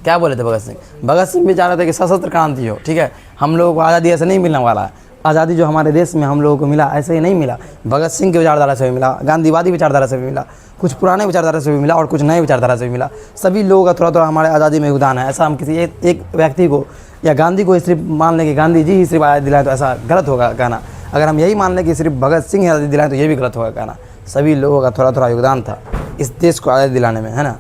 क्या बोले थे भगत सिंह? भगत सिंह भी चाह रहे थे कि सशस्त्र क्रांति हो। ठीक है हम लोगों को आज़ादी ऐसे नहीं मिलने वाला है। आज़ादी जो हमारे देश में हम लोगों को मिला ऐसे ही नहीं मिला। भगत सिंह की विचारधारा से भी मिला, गांधीवादी विचारधारा से भी मिला, कुछ पुराने विचारधारा से भी मिला और कुछ नए विचारधारा से भी मिला। सभी लोगों का थोड़ा थोड़ा हमारे आज़ादी में योगदान है। ऐसा हम किसी एक व्यक्ति को या गांधी को सिर्फ मान लें कि गांधी जी ही सिर्फ आज़ादी दिलाए तो ऐसा गलत होगा कहना। अगर हम यही मान लें कि सिर्फ भगत सिंह ही आज़ादी दिलाए तो ये भी गलत होगा कहना। सभी लोगों का थोड़ा थोड़ा योगदान था इस देश को आज़ादी दिलाने में, है ना।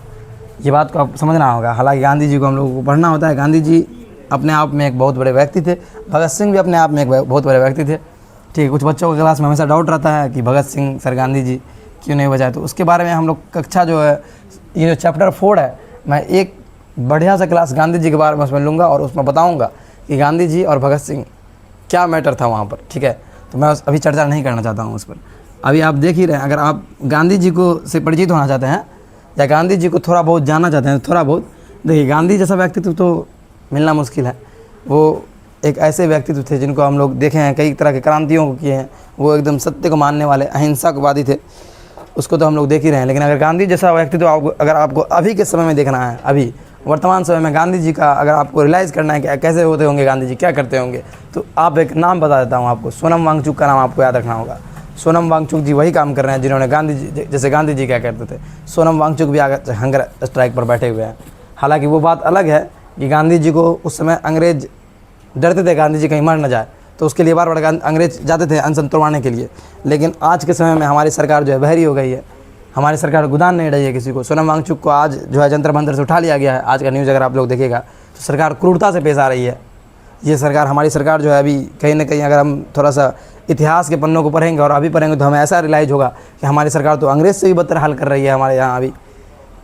ये बात को आप समझना होगा। हालांकि गांधी जी को हम लोगों को पढ़ना होता है। गांधी जी अपने आप में एक बहुत बड़े व्यक्ति थे, भगत सिंह भी अपने आप में एक बहुत बड़े व्यक्ति थे। ठीक है कुछ बच्चों के क्लास में हमेशा डाउट रहता है कि भगत सिंह सर गांधी जी क्यों नहीं बजाए, तो उसके बारे में हम लोग कक्षा जो है ये जो चैप्टर 4 है मैं एक बढ़िया सा क्लास गांधी जी के बारे में उसमें लूँगा और उसमें बताऊँगा कि गांधी जी और भगत सिंह क्या मैटर था वहाँ पर। ठीक है तो मैं अभी चर्चा नहीं करना चाहता हूँ उस पर। अभी आप देख ही रहे हैं, अगर आप गांधी जी को से परिचित होना चाहते हैं या गांधी जी को थोड़ा बहुत जानना चाहते हैं, थोड़ा बहुत देखिए गांधी जैसा व्यक्तित्व तो मिलना मुश्किल है। वो एक ऐसे व्यक्तित्व थे जिनको हम लोग देखे हैं, कई तरह के क्रांतियों को किए हैं। वो एकदम सत्य को मानने वाले अहिंसावादी थे, उसको तो हम लोग देख ही रहे हैं। लेकिन अगर गांधी जैसा व्यक्तित्व अगर आपको अभी के समय में देखना है, अभी वर्तमान समय में गांधी जी का अगर आपको रियलाइज़ करना है कि कैसे होते होंगे गांधी जी, क्या करते होंगे, तो आप एक नाम बता देता हूँ आपको, सोनम वांगचुक का नाम आपको याद रखना होगा। सोनम वांगचुक जी वही काम कर रहे हैं जिन्होंने गांधी जी, जैसे गांधी जी क्या करते थे, सोनम वांगचुक भी आगे हंगर स्ट्राइक पर बैठे हुए हैं। हालांकि वो बात अलग है कि गांधी जी को उस समय अंग्रेज डरते थे गांधी जी कहीं मर न जाए, तो उसके लिए बार बार अंग्रेज जाते थे अनशन तोड़वाने के लिए। लेकिन आज के समय में हमारी सरकार जो है बहरी हो गई है, हमारी सरकार गोदान नहीं रही है किसी को। सोनम वांगचुक को आज जो है जंतर मंतर से उठा लिया गया है। आज का न्यूज़ अगर आप लोग देखिएगा तो सरकार क्रूरता से पेश आ रही है। ये सरकार, हमारी सरकार जो है अभी कहीं ना कहीं अगर हम थोड़ा सा इतिहास के पन्नों को पढ़ेंगे और अभी पढ़ेंगे तो हमें ऐसा रियलाइज़ होगा कि हमारी सरकार तो अंग्रेज़ से भी बदतर हाल कर रही है हमारे यहाँ। अभी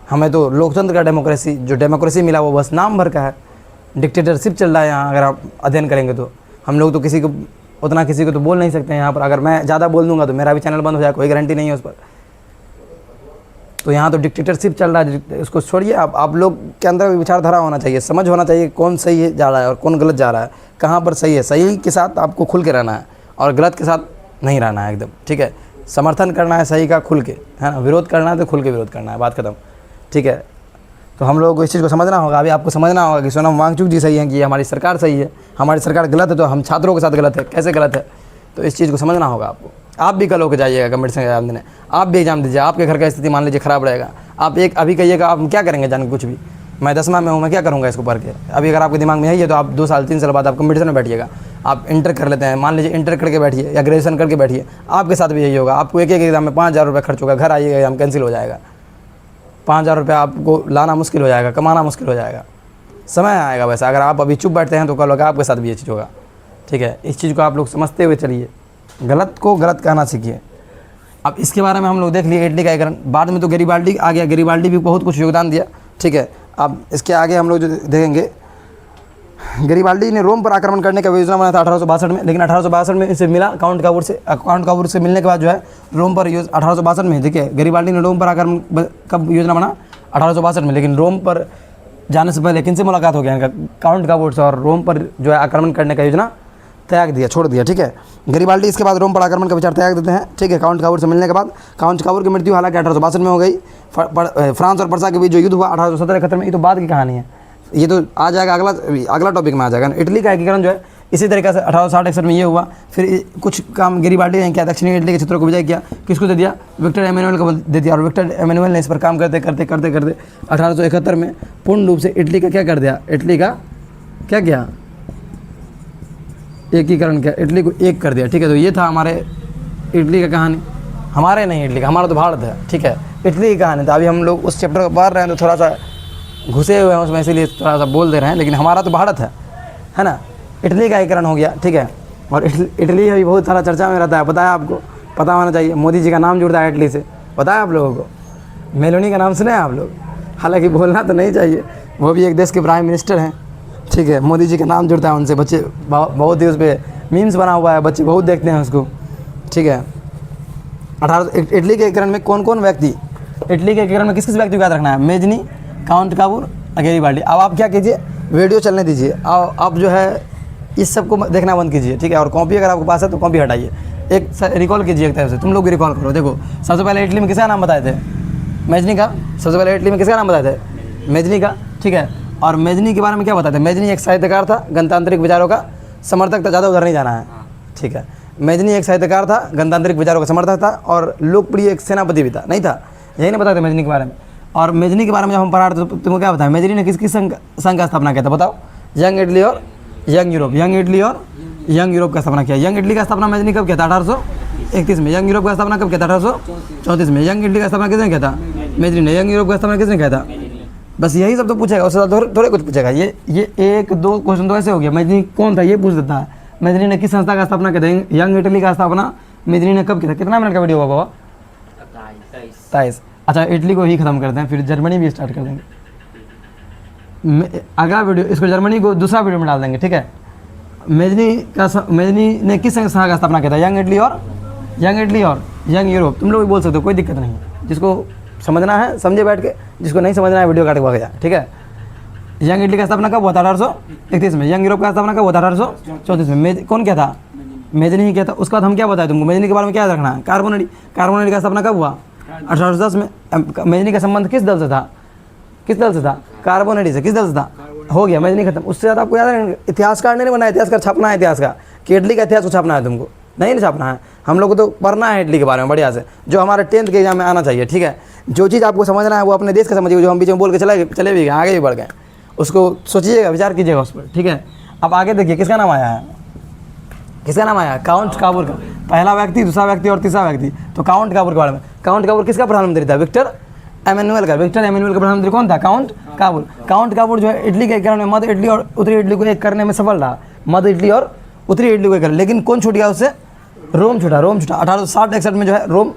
हमें तो लोकतंत्र का जो डेमोक्रेसी मिला वो बस नाम भर का है, डिक्टेटरशिप चल रहा है यहाँ। अगर आप अध्ययन करेंगे तो हम लोग तो किसी को उतना किसी को तो बोल नहीं सकते हैं यहाँ पर। अगर मैं ज़्यादा बोल दूँगा तो मेरा भी चैनल बंद हो जाए, कोई गारंटी नहीं है उस पर। तो यहाँ तो डिक्टेटरशिप चल रहा है, इसको छोड़िए। आप लोग के अंदर भी विचारधारा होना चाहिए, समझ होना चाहिए कौन सही है जा रहा है और कौन गलत जा रहा है, कहाँ पर सही है। सही के साथ आपको खुल के रहना है और गलत के साथ नहीं रहना है एकदम, ठीक है। समर्थन करना है सही का खुल के, है ना। विरोध करना है तो खुल के विरोध करना है, बात खत्म, ठीक है। तो हम लोगों को इस चीज़ को समझना होगा। अभी आपको समझना होगा कि सोनम वांगचुक जी सही हैं कि हमारी सरकार सही है। हमारी सरकार गलत है तो हम छात्रों के साथ गलत है, कैसे गलत है, तो इस चीज़ को समझना होगा आपको। आप भी कल होकर जाइएगा कंपटीशन एग्जाम देने, आप भी एग्जाम दीजिए। आपके घर का स्थिति मान लीजिए ख़राब रहेगा, आप एक अभी कहिएगा आप क्या करेंगे जान के कुछ भी, मैं 10वां में हूँ, मैं क्या करूँगा इसको पढ़ के। अभी अगर आपके दिमाग में यही है तो आप 2 साल 3 साल बाद आप कंपटीशन में बैठिएगा। आप इंटर कर लेते हैं, मान लीजिए इंटर करके बैठिए या ग्रेजुएशन करके बैठिए, आपके साथ भी यही होगा। आपको एक एग्जाम में 5,000 रुपये खर्च होगा, घर आइएगा एग्जाम कैंसिल हो जाएगा। 5,000 रुपये आपको लाना मुश्किल हो जाएगा, कमाना मुश्किल हो जाएगा। समय आएगा वैसा। अगर आप अभी चुप बैठते हैं तो कल होगा आपके साथ भी ये चीज़ होगा, ठीक है। इस चीज़ को आप लोग समझते हुए चलिए, गलत को गलत कहना सीखिए। अब इसके बारे में हम लोग देख लिए इटली का एकीकरण, बाद में तो गैरिबाल्डी आ गया। गैरिबाल्डी भी बहुत कुछ योगदान दिया, ठीक है। अब इसके आगे हम लोग जो देखेंगे, गैरिबाल्डी ने रोम पर आक्रमण करने का योजना बनाया था 1862 में, लेकिन 1862 में इसे मिला काउंट काबूर से मिलने के बाद जो है रोम पर 1862 में, देखिए गैरिबाल्डी ने रोम पर आक्रमण कब योजना बना 1862 में, लेकिन रोम पर जाने से पहले किनसे मुलाकात हो गया इनका, काउंट काबूर से, और रोम पर जो है आक्रमण करने का योजना त्याग दिया, छोड़ दिया, ठीक है। गैरिबाल्डी इसके बाद रोम पर आक्रमण का विचार त्याग देते हैं, ठीक है। काउंट काबूर से मिलने के बाद काउंट काबूर की मृत्यु हालांकि 1862 में हो गई। फ्रांस और पर्सा के बीच जो युद्ध हुआ 1870-71 में, ये तो बाद की कहानी है, ये तो आ जाएगा अगला टॉपिक में आ जाएगा। इटली का एकीकरण जो है इसी तरीके से 1860-61 में ये हुआ। फिर कुछ काम गैरिबाल्डी ने किया, दक्षिणी इटली के क्षेत्रों को विजय किया। किसको दे दिया, विक्टर एमेनुअल को दे दिया। और विक्टर एमेनुअल ने इस पर काम करते करते करते करते 1871 में पूर्ण रूप से इटली का क्या कर दिया, इटली का क्या किया, एकीकरण किया, इटली को एक कर दिया, ठीक है। तो ये था हमारे इटली का कहानी। हमारे नहीं इटली का, हमारा तो भारत है, ठीक है। इटली की कहानी था। अभी हम लोग उस चैप्टर को पढ़ रहे हैं तो थोड़ा सा घुसे हुए हैं उसमें, इसीलिए थोड़ा सा बोल दे रहे हैं, लेकिन हमारा तो भारत है ना। इटली का एकीकरण हो गया, ठीक है। और इटली अभी बहुत सारा चर्चा में रहता है, पता है आपको, पता होना चाहिए। मोदी जी का नाम जुड़ता है इटली से, पता है आप लोगों को। मेलोनी का नाम सुने हैं आप लोग, हालांकि बोलना तो नहीं चाहिए, वो भी एक देश के प्राइम मिनिस्टर हैं, ठीक है। मोदी जी का नाम जुड़ता है उनसे, बच्चे बहुत ही उस पर मीम्स बना हुआ है, बच्चे बहुत देखते हैं उसको, ठीक है। इटली के एकीकरण में कौन कौन व्यक्ति, इटली के एकीकरण में किस किस व्यक्ति को याद रखना है, मेजनी, काउंट काबूर, गैरिबाल्डी। अब आप क्या कीजिए, वीडियो चलने दीजिए, आप जो है इस सब को देखना बंद कीजिए, ठीक है। और कॉपी अगर आपके पास है तो कॉपी हटाइए, एक रिकॉल कीजिए एक तरह से, तुम लोग भी रिकॉल करो। देखो सबसे पहले इटली में किसका नाम बताए थे, मेजनी का। सबसे पहले इटली में किसका नाम बताए थे, मेजनी का, ठीक है। और मेजनी के बारे में क्या बताते हैं, मेजनी एक साहित्यकार था, गणतांत्रिक विचारों का समर्थक था, ज़्यादा उधर नहीं जाना है, ठीक है। मेजनी एक साहित्यकार था, गणतांत्रिक विचारों का समर्थक था और लोकप्रिय एक सेनापति भी था, नहीं था, यही नहीं बताते मेजनी के बारे में। और मेजनी के बारे में जब हम पढ़ा रहे तो तुमको क्या बताया, मेजनी ने किस संघ का स्थापना किया था, बताओ। यंग इटली और यंग यूरोप, यंग इटली और यंग यूरोप का स्थापना किया। यंग इटली का स्थापना मेजनी कब किया था, 1831 में। यंग यूरोप का स्थापना कब किया था, 1834 में। यंग इटली का स्थापना किसने किया था, मेजनी ने। यंग यूरोप का स्थापना किसने किया था, बस यही सब तो पूछेगा, उससे थोड़े कुछ पूछेगा। ये 1-2 क्वेश्चन तो ऐसे हो गया, मेजनी कौन था ये पूछ देता है। मेजनी ने किस संस्था का स्थापना किया था, यंग इटली का स्थापना मेजनी ने कब किया था। कितना मिनट का वीडियो हुआ बाबा, 23। अच्छा इटली को ही खत्म करते हैं, फिर जर्मनी भी स्टार्ट कर देंगे। अगला वीडियो इसको जर्मनी को दूसरा वीडियो में डाल देंगे, ठीक है। मेजनी ने किस संस्था का स्थापना किया था, यंग इटली और यंग यूरोप। तुम लोग भी बोल सकते हो, कोई दिक्कत नहीं है। जिसको समझना है समझे बैठ के, जिसको नहीं समझना है वीडियो काट के भाग जाए, ठीक है। यंग इटली का स्थापना कब हुआ था, 1831 में। यंग यूरोप का स्थापना कब हुआ था, 1834 में। कौन क्या था, मेजनी ही किया था। उसके बाद हम क्या बताए तुमको, मेजनी के बारे में क्या रखना है, कार्बोनेडी का स्थापना कब हुआ, 1810 में। मेजनी का संबंध किस दल से था, कार्बोनेडी से। किस दल से था, हो गया, मेजनी खत्म। उससे ज़्यादा आपको याद है, इतिहासकार ने नहीं बनाया, इतिहासकार छापना है इतिहास का, कि इटली का इतिहास को छापना है तुमको, नहीं छापना है, हम लोग को तो पढ़ना है इटली के बारे में बढ़िया से, जो हमारे 10th के एग्जाम में आना चाहिए। ठीक है, जो चीज़ आपको समझना है वो अपने देश का समझिए, जो हम बीच में बोल के चले भी गए, आगे भी बढ़ गए, उसको सोचिएगा, विचार कीजिएगा उस पर। ठीक है, अब आगे देखिए किसका नाम आया है, किसका नाम आया, काउंट काबूर का। पहला व्यक्ति, दूसरा व्यक्ति और तीसरा व्यक्ति। तो काउंट काबूर के बारे में, काउंट काबूर किसका प्रधानमंत्री था, विक्टर एमेनुअल का। विक्टर एमेनुअल का प्रधानमंत्री कौन था, काउंट काबूर। काउंट काबूर जो है इटली के एक करने में, मध्य इटली और उत्तरी इटली को एक करने में सफल रहा, मध्य इटली और उत्तरी इटली को एक कर, लेकिन कौन छूट गया उससे, रोम छूटा। 1860-61 में जो है रोम,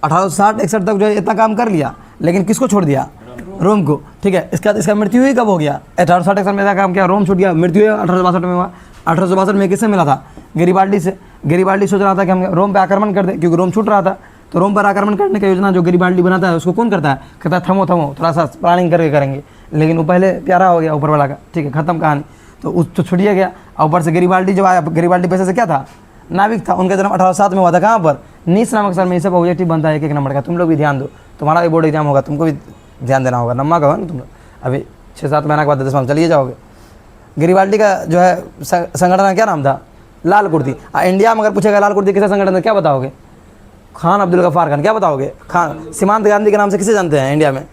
1860-61 तक जो है इतना काम कर लिया, लेकिन किसको छोड़ दिया, रोम को। ठीक है, इसका इसका मृत्यु ही कब हो गया, 1860-61 में इतना काम किया, रोम छूट गया, मृत्यु 1862 में हुआ। 1862 में किससे मिला था, गैरिबाल्डी से। गैरिबाल्डी सोच रहा था कि हम रोम पे आक्रमण कर दें, क्योंकि रोम छूट रहा था। तो रोम पर आक्रमण करने की योजना जो गैरिबाल्डी बनाता है उसको कौन करता है, कहता है थमो थोड़ा सा प्लानिंग करके करेंगे, लेकिन वो पहले प्यारा हो गया ऊपर वाला का। ठीक है, खत्म कहानी। तो उस तो छुड़िया गया। और ऊपर से गैरिबाल्डी जब आया, गैरिबाल्डी पैसे से क्या था, नाविक था। उनका जन्म 1807 में हुआ था, कहाँ पर, नीस नामक शहर में। ये सब ऑब्जेक्टिव बनता है एक नंबर का, तुम लोग भी ध्यान दो, तुम्हारा भी बोर्ड एग्जाम होगा, तुमको भी ध्यान देना होगा। नम्मा का हो ना तुम लोग, अभी 6-7 महीना के बाद 10वां चलिए जाओगे। गैरिबाल्डी का जो है संगठन का क्या नाम था, लाल कुर्ती। इंडिया में अगर पूछेगा लाल कुर्ती किसका संगठन था, क्या बताओगे, खान अब्दुल गफ्फार खान। क्या बताओगे, खान। सीमांत गांधी के नाम से किसे जानते हैं इंडिया में,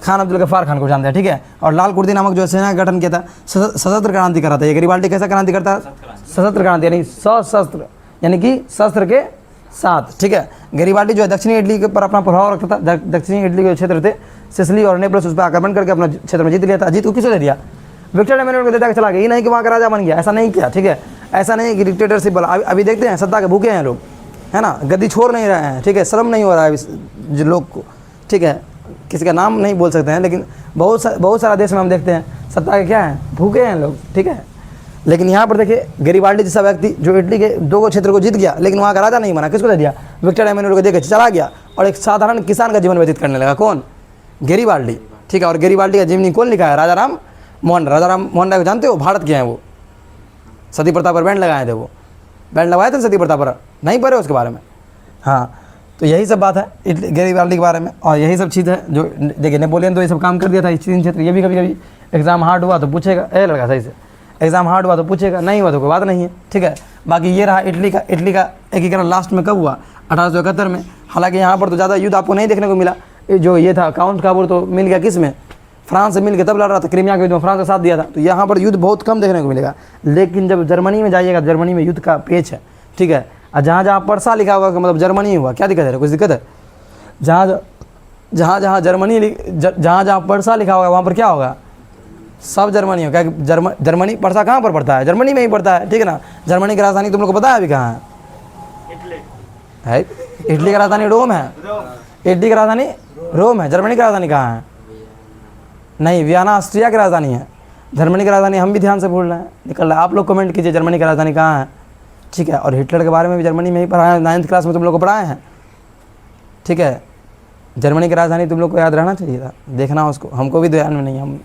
खान अब्दुल गफ्फार खान को जानते हैं। ठीक है, और लाल कुर्ती नामक जो सेना का गठन किया था, सशस्त्र क्रांति करा था। ये गैरिबाल्डी कैसा क्रांति करता है, सशस्त्र क्रांति, यानी सशस्त्र, यानी कि शस्त्र के साथ। ठीक है, गैरिबाल्डी जो है दक्षिणी इटली के पर अपना प्रभाव रखता था। दक्षिणी इटली के क्षेत्र थे सिसिली और नेपल्स, उस पर आक्रमण करके अपना क्षेत्र में जीत लिया था। जीत को किसे दे दिया, विक्टर एमेनुअल को देता चला गया। ये नहीं कि वहाँ का राजा बन गया, ऐसा नहीं किया। ठीक है, ऐसा नहीं कि डिक्टेटरशिप बोला। अभी देखते हैं सत्ता के भूखे हैं लोग, है ना, गद्दी छोड़ नहीं रहे हैं। ठीक है, शर्म नहीं हो रहा है जो लोग को। ठीक है, किसी का नाम नहीं बोल सकते हैं, लेकिन बहुत सारा देश में हम देखते हैं सत्ता के क्या है, भूखे हैं लोग। ठीक है, लेकिन यहाँ पर देखिए गैरिबाल्डी जैसा व्यक्ति जो इटली के 2 क्षेत्र को जीत गया, लेकिन वहाँ का राजा नहीं बना, किसको दे दिया, विक्टर एमेनुअल को देकर चला गया और एक साधारण किसान का जीवन व्यतीत करने लगा। कौन, गैरिबाल्डी। ठीक है, और गैरिबाल्डी का जीवनी कौन लिखा है, राजा राम मोहन। राजा राम मोहन राय को जानते हो, भारत के हैं वो, सती प्रथा पर बैंड लगाए थे, वो बैंड लगाए थे सती प्रथा पर, नहीं पढ़े उसके बारे में। हाँ, तो यही सब बात है गैरिबाल्डी के बारे में, और यही सब चीज़ है जो देखिए नेपोलियन तो ये सब काम कर दिया था इस तीन क्षेत्र। ये भी कभी कभी एग्जाम हार्ड हुआ तो पूछेगा, ए लड़का सही से, एग्जाम हार्ड हुआ तो पूछेगा, नहीं हुआ तो कोई बात नहीं है। ठीक है, बाकी ये रहा इटली का एकीकरण लास्ट में कब हुआ, 1871 में। हालांकि यहाँ पर तो ज़्यादा युद्ध आपको नहीं देखने को मिला। जो ये था काउंट काबूर तो मिल गया किस में, फ्रांस से मिल के तब लड़ रहा था, क्रीमिया के युद्ध में फ्रांस का साथ दिया था। तो यहाँ पर युद्ध बहुत कम देखने को मिलेगा। लेकिन जब जर्मनी में जाइएगा, जर्मनी में युद्ध का पेच है। ठीक है, और जहाँ पर्सा लिखा हुआ मतलब जर्मनी हुआ, क्या दिक्कत है, कुछ दिक्कत है, जहाँ जहाँ पर्सा लिखा होगा वहाँ पर क्या होगा, सब जर्मनी हो। क्या जर्मनी पर्सा कहाँ पर पड़ता है, जर्मनी में ही पड़ता है। ठीक है ना, जर्मनी की राजधानी तुम लोग को पता है अभी कहाँ है, इटली की राजधानी रोम है। इटली की राजधानी रोम है, जर्मनी की राजधानी कहाँ है, नहीं, वियना ऑस्ट्रिया की राजधानी है। जर्मनी की राजधानी हम भी ध्यान से भूल रहे हैं, निकल रहा है। आप लोग कमेंट कीजिए जर्मनी की राजधानी कहाँ है। ठीक है, और हिटलर के बारे में भी जर्मनी में ही पढ़ाया है, 9th क्लास में तुम लोग को पढ़ाए हैं। ठीक है, जर्मनी की राजधानी तुम लोग को याद रहना चाहिए था, देखना उसको, हमको भी ध्यान में नहीं, हम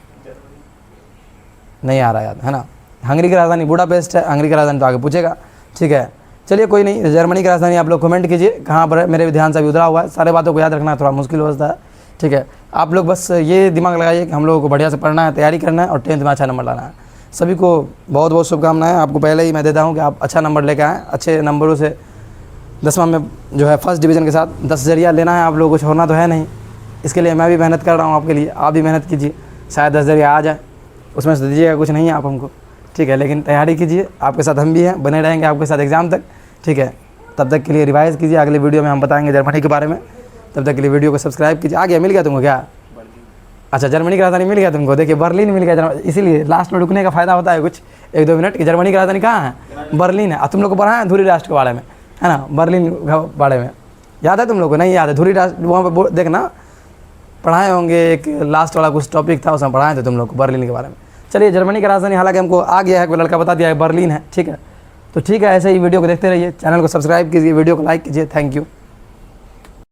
नहीं आ रहा याद, है ना। हंगरी की राजधानी बुडापेस्ट है, हंगरी की राजधानी तो आगे पूछेगा। ठीक है, चलिए कोई नहीं, जर्मनी की राजधानी आप लोग कमेंट कीजिए कहाँ पर है, मेरे भी ध्यान से अभी उतरा हुआ है। सारे बातों को याद रखना थोड़ा मुश्किल होता है। ठीक है, आप लोग बस ये दिमाग लगाइए कि हम लोगों को बढ़िया से पढ़ना है, तैयारी करना है और 10th में अच्छा नंबर लाना है। सभी को बहुत बहुत शुभकामनाएं। आपको पहले ही मैं देता हूँ कि आप अच्छा नंबर लेकर आएँ, अच्छे नंबरों से 10वां में जो है फर्स्ट डिवीज़न के साथ 10 लेना है। आप लोगों को छोड़ना तो है नहीं, इसके लिए मैं भी मेहनत कर रहा हूँ आपके लिए, आप भी मेहनत कीजिए, शायद 10 आ जाए, उसमें से दीजिएगा कुछ नहीं है आप हमको। ठीक है, लेकिन तैयारी कीजिए, आपके साथ हम भी हैं, बने रहेंगे आपके साथ एग्ज़ाम तक। ठीक है, तब तक के लिए रिवाइज़ कीजिए, अगले वीडियो में हम बताएंगे जर्मनी के बारे में। तब तक के लिए वीडियो को सब्सक्राइब कीजिए। आ गया, मिल गया तुमको क्या, अच्छा जर्मनी की राजधानी मिल गया तुमको, देखिए बर्लिन मिल गया। इसीलिए लास्ट में रुकने का फ़ायदा होता है कुछ 1-2 मिनट की। जर्मनी की राजधानी कहाँ है, बर्लिन है। और तुम लोग को पढ़ा है धुरी राष्ट्र के बारे में, है ना, बर्लिन के बारे में याद है तुम लोग को, नहीं याद है, धुरी राष्ट्र वहाँ पर देखना पढ़ाए होंगे, एक लास्ट वाला कुछ टॉपिक था उसमें पढ़ाए थे तुम लोग को बर्लिन के बारे में। चलिए, जर्मनी की राजधानी हालांकि हमको आ गया है, कोई लड़का बता दिया है बर्लिन है। ठीक है, तो ठीक है, ऐसे ही वीडियो को देखते रहिए, चैनल को सब्सक्राइब कीजिए, वीडियो को लाइक कीजिए। Thank you.